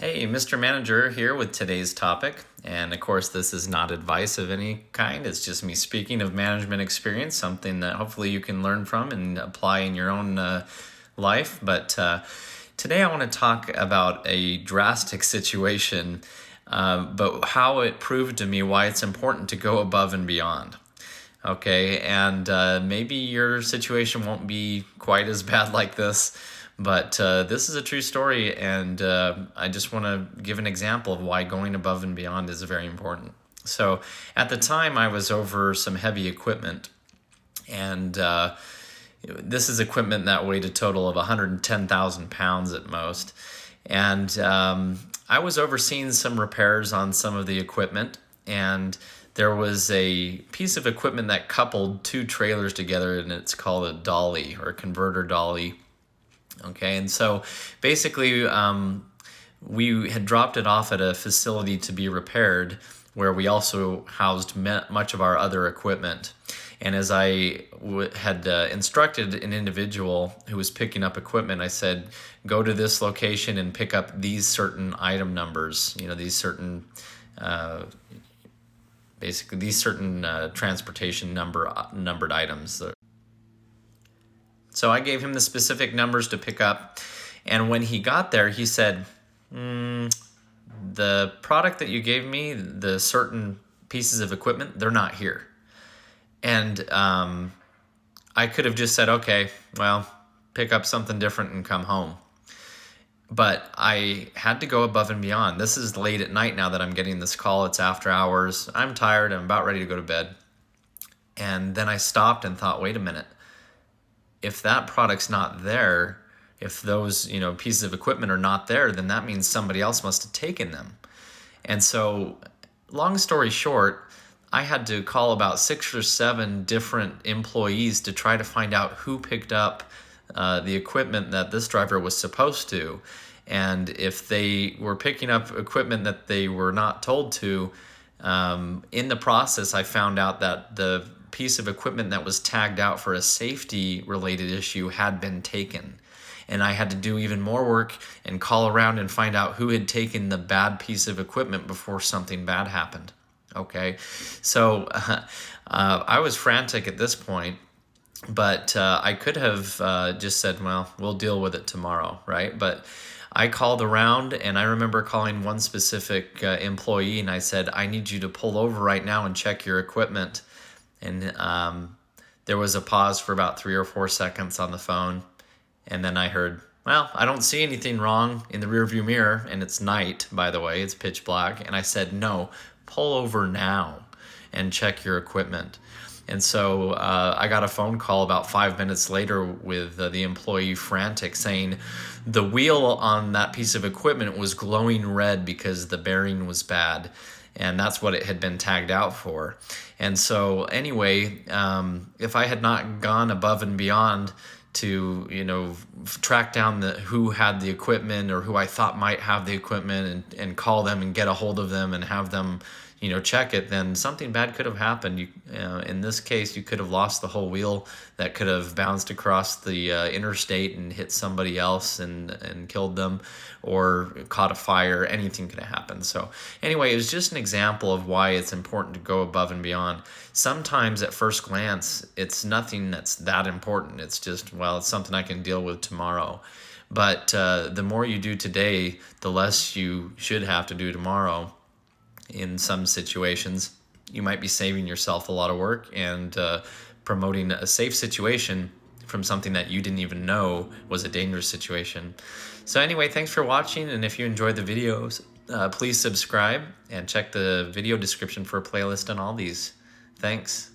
Hey, Mr. Manager here with today's topic. And of course, this is not advice of any kind. It's just me speaking of management experience, something that hopefully you can learn from and apply in your own life. But today I want to talk about a drastic situation, but how it proved to me why it's important to go above and beyond. Okay, and maybe your situation won't be quite as bad like this, but this is a true story, and I just want to give an example of why going above and beyond is very important. So at the time, I was over some heavy equipment, and this is equipment that weighed a total of 110,000 pounds at most. And I was overseeing some repairs on some of the equipment, and there was a piece of equipment that coupled two trailers together, and it's called a dolly or a converter dolly. Okay, and so basically we had dropped it off at a facility to be repaired where we also housed much of our other equipment. And as I had instructed an individual who was picking up equipment, I said, go to this location and pick up these certain item numbers, these certain transportation numbered items. So I gave him the specific numbers to pick up, and when he got there, he said, the product that you gave me, the certain pieces of equipment, they're not here. And I could have just said, okay, well, pick up something different and come home. But I had to go above and beyond. This is late at night now that I'm getting this call. It's after hours. I'm tired. I'm about ready to go to bed. And then I stopped and thought, wait a minute. If that product's not there, if those pieces of equipment are not there, then that means somebody else must have taken them. And so, long story short, I had to call about 6 or 7 different employees to try to find out who picked up the equipment that this driver was supposed to. And if they were picking up equipment that they were not told to, in the process, I found out that the piece of equipment that was tagged out for a safety related issue had been taken. And I had to do even more work and call around and find out who had taken the bad piece of equipment before something bad happened. Okay, so I was frantic at this point, but I could have just said, well, we'll deal with it tomorrow, right? But I called around, and I remember calling one specific employee, and I said, I need you to pull over right now and check your equipment. And there was a pause for about 3 or 4 seconds on the phone. And then I heard, well, I don't see anything wrong in the rearview mirror. And it's night, by the way. It's pitch black. And I said, no, pull over now and check your equipment. And so I got a phone call about 5 minutes later with the employee frantic saying the wheel on that piece of equipment was glowing red because the bearing was bad. And that's what it had been tagged out for. And so anyway, if I had not gone above and beyond to, track down who had the equipment or who I thought might have the equipment and call them and get a hold of them and have them, check it, then something bad could have happened. In this case, you could have lost the whole wheel that could have bounced across the interstate and hit somebody else and killed them, or caught a fire. Anything could have happened. So anyway, it was just an example of why it's important to go above and beyond. Sometimes at first glance, it's nothing that's that important. It's just, well, it's something I can deal with tomorrow. But the more you do today, the less you should have to do tomorrow. In some situations, you might be saving yourself a lot of work and promoting a safe situation from something that you didn't even know was a dangerous situation. So anyway, thanks for watching, and if you enjoyed the videos, please subscribe and check the video description for a playlist on all these. Thanks.